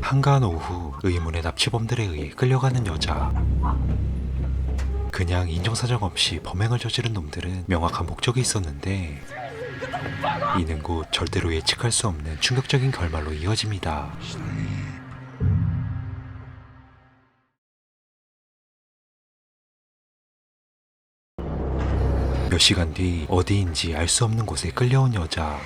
한가한 오후 의문의 납치범들에 의해 끌려가는 여자. 그냥 인정사정 없이 범행을 저지른 놈들은 명확한 목적이 있었는데 이는 곧 절대로 예측할 수 없는 충격적인 결말로 이어집니다. 몇 시간 뒤 어디인지 알 수 없는 곳에 끌려온 여자.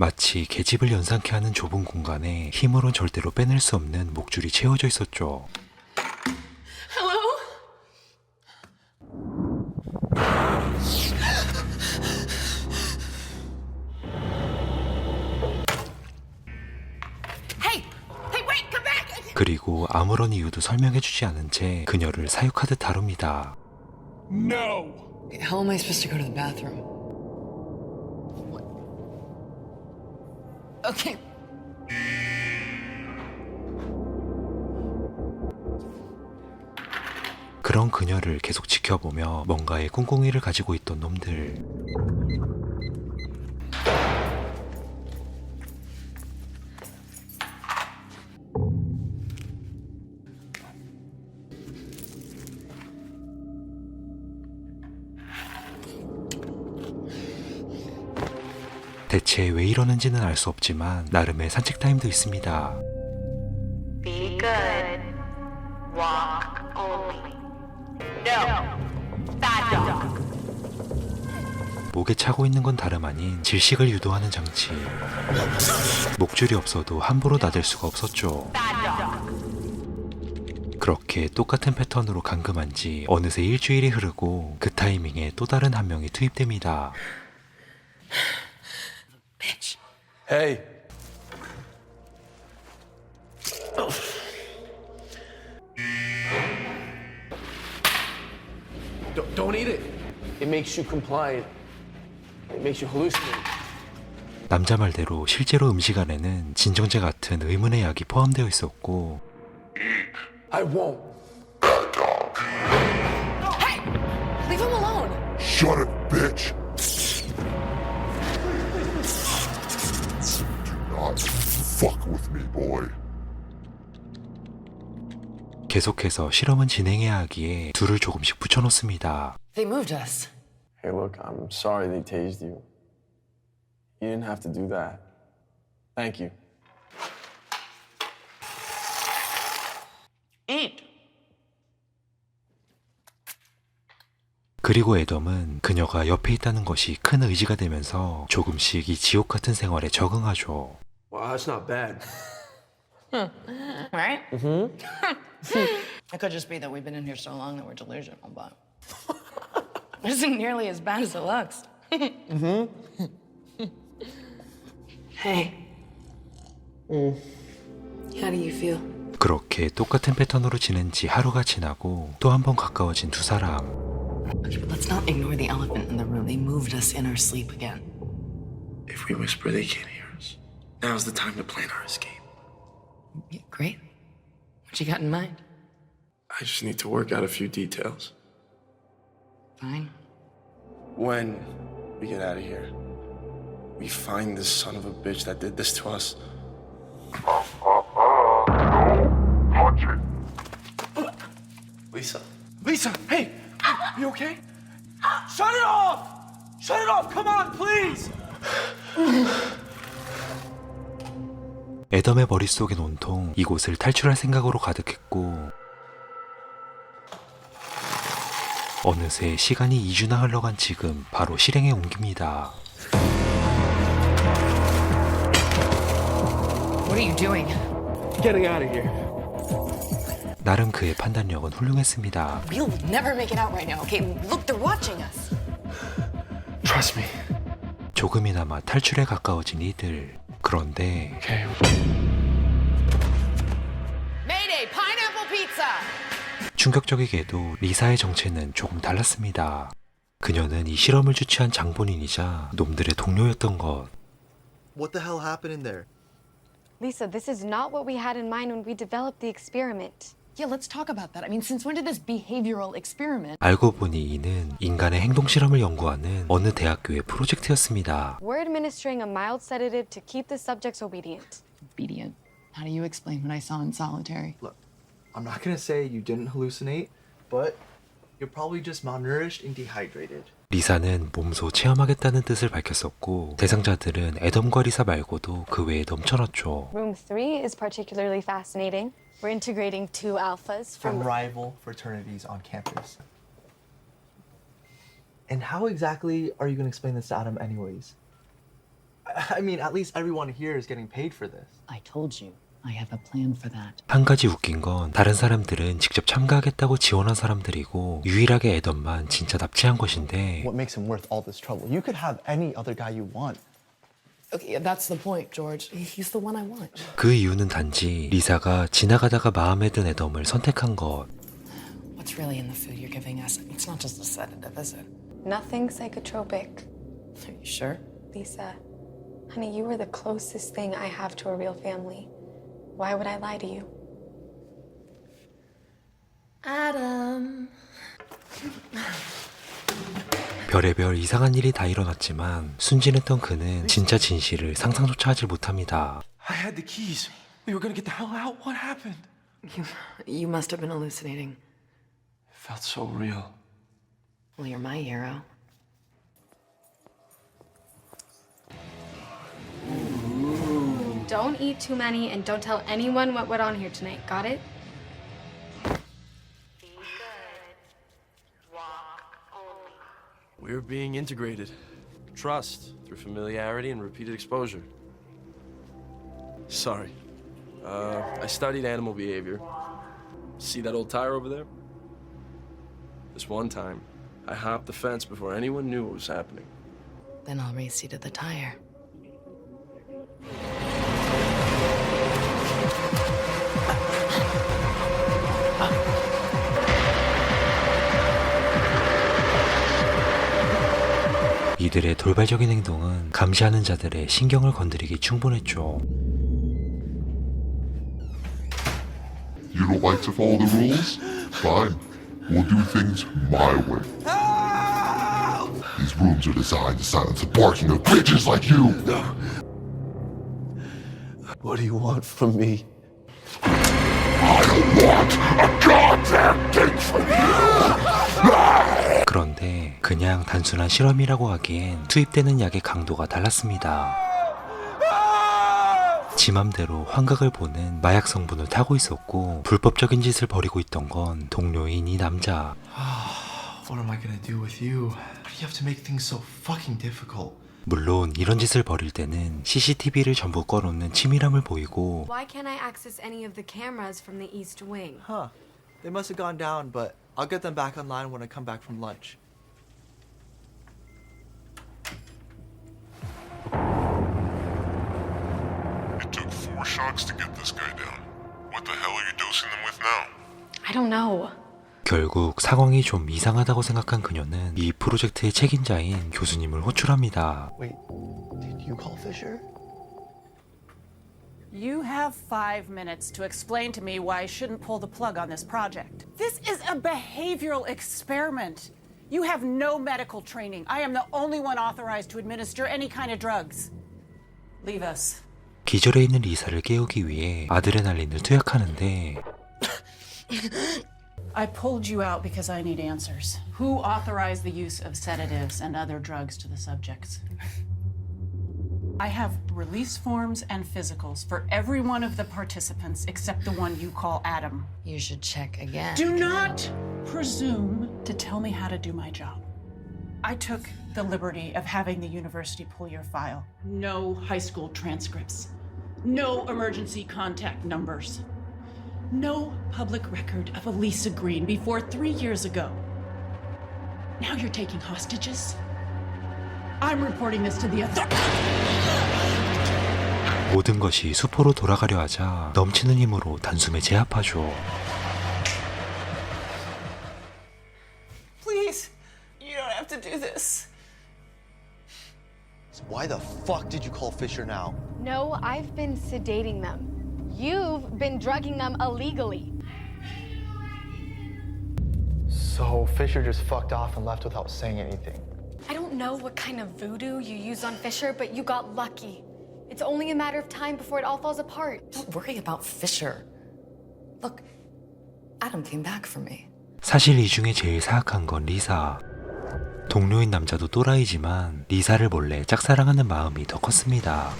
마치 계집을 연상케 하는 좁은 공간에 힘으론 절대로 빼낼 수 없는 목줄이 채워져 있었죠. 그리고 아무런 이유도 설명해주지 않은 채 그녀를 사육하듯 다룹니다. No! How am I supposed to go to the bathroom? Okay. 그런 그녀를 계속 지켜보며 뭔가의 꿍꿍이를 가지고 있던 놈들. 대체 왜 이러는지는 알 수 없지만 나름의 산책 타임도 있습니다. Be good. Walk only. No. Bad dog. 목에 차고 있는 건 다름 아닌 질식을 유도하는 장치. 목줄이 없어도 함부로 나댈 수가 없었죠. Bad dog. 그렇게 똑같은 패턴으로 감금한 지 어느새 일주일이 흐르고 그 타이밍에 또 다른 한 명이 투입됩니다. Bitch. Hey. Don't eat it. It makes you compliant. It makes you hallucinate. 남자 말대로 실제로 음식 안에는 진정제 같은 의문의 약이 포함되어 있었고 I won't. Hey! Leave him alone! Shut it, bitch! Do not fuck with me, boy. 계속해서 실험은 진행해야 하기에 둘을 조금씩 붙여놓습니다. They moved us. Hey, look, I'm sorry they tased you. You didn't have to do that. Thank you. Eat. 그리고 애덤은 그녀가 옆에 있다는 것이 큰 의지가 되면서 조금씩 이 지옥 같은 생활에 적응하죠. Wow, that's not bad. Right? It could just be that we've been in here so long that we're delusional, but it isn't nearly as bad as it looks. Hey. How do you feel? 그렇게 똑같은 패턴으로 지낸 지 하루가 지나고 또 한 번 가까워진 두 사람. Okay, but let's not ignore the elephant in the room. They moved us in our sleep again. If we whisper, they can't hear us. Now's the time to plan our escape. Yeah, great. What you got in mind? I just need to work out a few details. Fine. When we get out of here, we find this son of a bitch that did this to us. Punch it! Lisa. Lisa, hey! You okay? Shut it off! Shut it off! Come on, please! 애덤의 머릿속엔 온통 이곳을 탈출할 생각으로 가득했고 어느새 시간이 2주나 흘러간 지금 바로 실행에 옮깁니다. What are you doing? Getting out of here. 나름 그의 판단력은 훌륭했습니다. We'll never make it out right now, okay? Look, they're watching us. Trust me. 조금이나마 탈출에 가까워진 이들. 그런데 Okay. Mayday, pineapple pizza! 충격적이게도 리사의 정체는 조금 달랐습니다. 그녀는 이 실험을 주최한 장본인이자 놈들의 동료였던 것. What the hell happened in there? Lisa, this is not what we had in mind when we developed the experiment. Yeah, let's talk about that. I mean, since when did this behavioral experiment? 알고 보니 이는 인간의 행동 실험을 연구하는 어느 대학교의 프로젝트였습니다. We're administering a mild sedative to keep the subjects obedient. Obedient. How do you explain what I saw in solitary? Look, I'm not gonna say you didn't hallucinate, but you're probably just malnourished and dehydrated. 리사는 몸소 체험하겠다는 뜻을 밝혔었고 대상자들은 애덤과 리사 말고도 그 외에 넘쳐났죠. Room 3 is particularly fascinating. We're integrating 2 alphas From from rival fraternities on campus. And how exactly are you gonna explain this to Adam anyways? I mean, at least everyone here is getting paid for this. I told you, I have a plan for that. 한 가지 웃긴 건 다른 사람들은 직접 참가하겠다고 지원한 사람들이고 유일하게 애덤만 진짜 납치한 것인데 What makes him worth all this trouble? You could have any other guy you want. Okay, that's the point, George. He's the one I want. 그 이유는 단지 리사가 지나가다가 마음에 든 애덤을 선택한 것. What's really in the food you're giving us? It's not just a sedative, is it? nothing psychotropic. Are you sure? Lisa, honey, you are the closest thing I have to a real family. Why would I lie to you? Adam. 별의별 이상한 일이 다 일어났지만 순진했던 그는 진짜 진실을 상상조차 하지 못합니다. I had the keys. We were gonna get the hell out. What happened? You must have been hallucinating. It felt so real. Well, you're my hero. Don't eat too many and don't tell anyone what went on here tonight. Got it? Be good. Walk only. We're being integrated. Trust through familiarity and repeated exposure. Sorry. I studied animal behavior. See that old tire over there? This one time, I hopped the fence before anyone knew what was happening. Then I'll race you to the tire. 이들의 돌발적인 행동은 감시하는 자들의 신경을 건드리기 충분했죠. You don't like to follow the rules? Fine. We'll do things my way. These rooms are designed to silence the barking of bitches like you. What do you want from me? I don't want a goddamn thing from you. 그런데 그냥 단순한 실험이라고 하기엔 투입되는 약의 강도가 달랐습니다. 지 맘대로 환각을 보는 마약 성분을 타고 있었고 불법적인 짓을 벌이고 있던 건 동료인 이 남자. What am I gonna do with you? Why do you have to make things so fucking difficult? 물론 이런 짓을 벌일 때는 CCTV를 전부 꺼놓는 치밀함을 보이고 Why can't I access any of the cameras from the East Wing? Huh. They must have gone down, but I'll get them back online when I come back from lunch. It took 4 shots to get this guy down. What the hell are you dosing them with now? I don't know. 결국 상황이 좀 이상하다고 생각한 그녀는 이 프로젝트의 책임자인 교수님을 호출합니다. Wait, did you call Fisher? You have 5 minutes to explain to me why I shouldn't pull the plug on this project. This is a behavioral experiment. You have no medical training. I am the only one authorized to administer any kind of drugs. Leave us. 기절해 있는 리사를 깨우기 위해 아드레날린을 투약하는데 I pulled you out because I need answers. Who authorized the use of sedatives and other drugs to the subjects? I have release forms and physicals for every one of the participants except the one you call Adam. You should check again. Do not presume to tell me how to do my job. I took the liberty of having the university pull your file. No high school transcripts. No emergency contact numbers. No public record of Elisa Green before 3 years ago. Now you're taking hostages? I'm reporting this to the authorities. 모든 것이 수포로 돌아가려 하자 넘치는 힘으로 단숨에 제압하죠. Please, you don't have to do this. So why the fuck did you call Fisher now? No, I've been sedating them. You've been drugging them illegally. So Fisher just fucked off and left without saying anything. I don't know what kind of voodoo you used on Fisher, but you got lucky. It's only a matter of time before it all falls apart. Don't worry about Fisher. Look, Adam came back for me. 사실 이 중에 제일 사악한 건 리사. 동료인 남자도 또라이지만 리사를 몰래 짝사랑하는 마음이 더 컸습니다.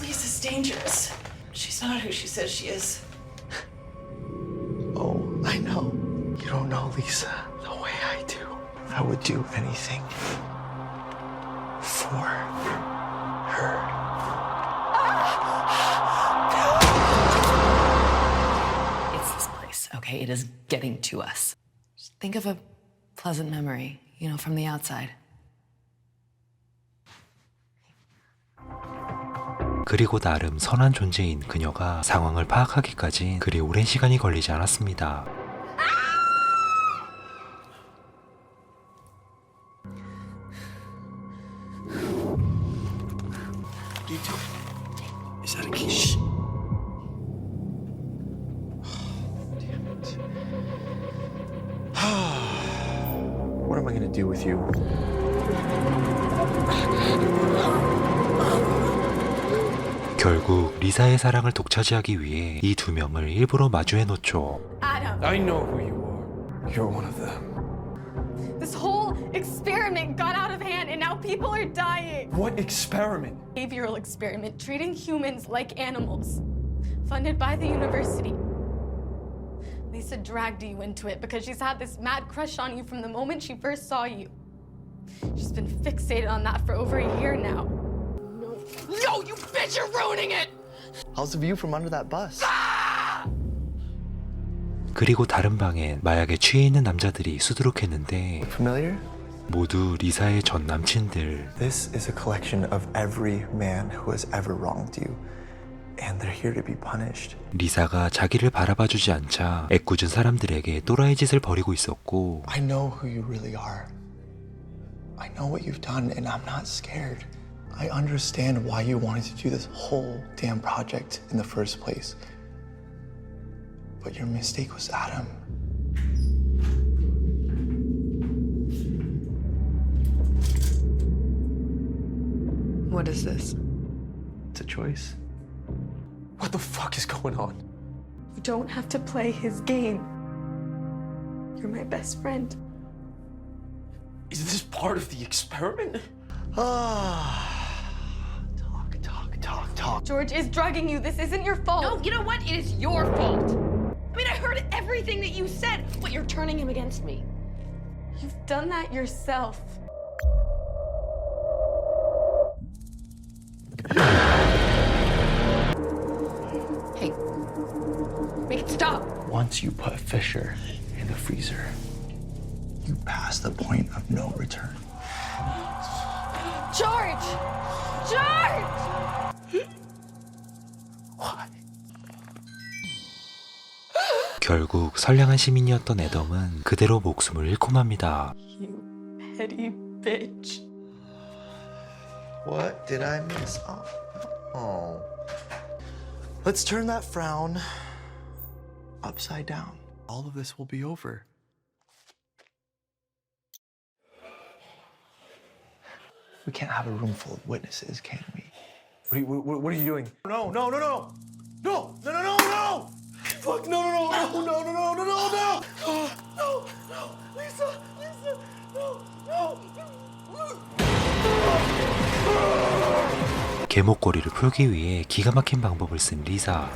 Lisa's dangerous. She's not who she says she is. Oh, I know. You don't know Lisa the way I do. I would do anything for her. It's this place, okay? It is getting to us. Just think of a pleasant memory, you know, from the outside. 그리고 나름 선한 존재인 그녀가 상황을 파악하기까지 그리 오랜 시간이 걸리지 않았습니다. Is that a key? What am I gonna do with you? 결국 리사의 사랑을 독차지하기 위해 이 두 명을 일부러 마주해 놓죠. Adam, I know who you are. You're one of them. this whole experiment got out of hand and now people are dying. What experiment? Behavioral experiment treating humans like animals, funded by the university. Lisa dragged you into it because she's had this mad crush on you from the moment she first saw you. She's been fixated on that for over a year now. No, you bitch, you're ruining it! How's the view from under that bus? 그리고 다른 방엔 마약에 취해 있는 남자들이 수두룩했는데 Familiar? 모두 리사의 전 남친들. This is a collection of every man who has ever wronged you. And they're here to be punished. 리사가 자기를 바라봐주지 않자 애꿎은 사람들에게 또라이 짓을 벌이고 있었고 I know who you really are. I know what you've done and I'm not scared. I understand why you wanted to do this whole damn project in the first place. But your mistake was Adam. What is this? It's a choice. What the fuck is going on? You don't have to play his game. You're my best friend. Is this part of the experiment? Talk. George is drugging you. This isn't your fault. No, you know what? It is your fault. I mean, I heard everything that you said, but you're turning him against me. You've done that yourself. Hey, make it stop. Once you put Fisher in the freezer, you pass the point of no return. George! George! 결국 선량한 시민이었던 애덤은 그대로 목숨을 잃고 맙니다. You petty bitch. What did I miss? Oh. Let's turn that frown upside down. All of this will be over. We can't have a room full of witnesses, can we? What are you doing? No! Fuck, no! Lisa! No! 개목걸이를 풀기 위해 기가 막힌 방법을 쓴 리사.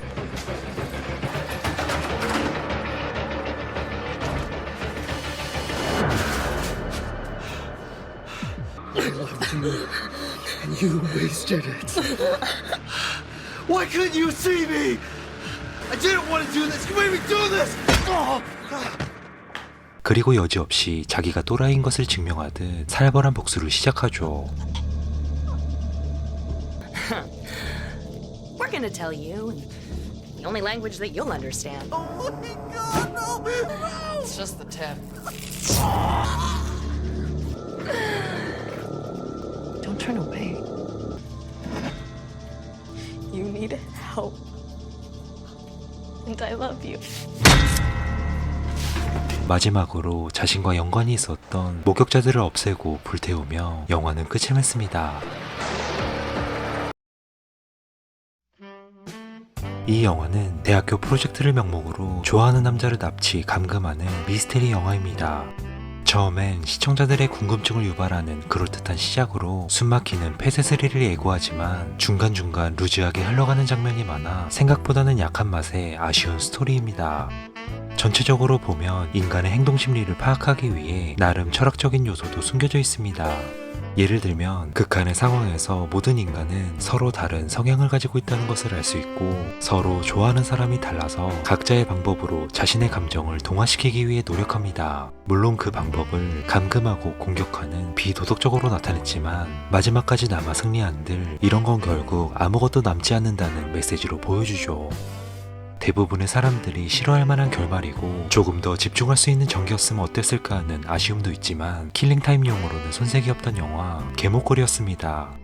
And you wasted it. Why couldn't you see me? I didn't want to do this. You made me do this. 그리고 여지없이 자기가 또라이인 것을 증명하듯 살벌한 복수를 시작하죠. We're gonna tell you in the only language that you'll understand. Oh my God, no! It's just the tip. Don't turn away. You need help. and I love you. 마지막으로 자신과 연관이 있었던 목격자들을 없애고 불태우며 영화는 끝을 맺습니다. 이 영화는 대학교 프로젝트를 명목으로 좋아하는 남자를 납치, 감금하는 미스테리 영화입니다. 처음엔 시청자들의 궁금증을 유발하는 그럴듯한 시작으로 숨막히는 폐쇄스릴을 예고하지만 중간중간 루즈하게 흘러가는 장면이 많아 생각보다는 약한 맛에 아쉬운 스토리입니다. 전체적으로 보면 인간의 행동 심리를 파악하기 위해 나름 철학적인 요소도 숨겨져 있습니다. 예를 들면 극한의 상황에서 모든 인간은 서로 다른 성향을 가지고 있다는 것을 알 수 있고 서로 좋아하는 사람이 달라서 각자의 방법으로 자신의 감정을 동화시키기 위해 노력합니다. 물론 그 방법을 감금하고 공격하는 비도덕적으로 나타냈지만 마지막까지 남아 승리한들 이런 건 결국 아무것도 남지 않는다는 메시지로 보여주죠. 대부분의 사람들이 싫어할 만한 결말이고 조금 더 집중할 수 있는 전개였으면 어땠을까 하는 아쉬움도 있지만 킬링타임용으로는 손색이 없던 영화 개목걸이였습니다.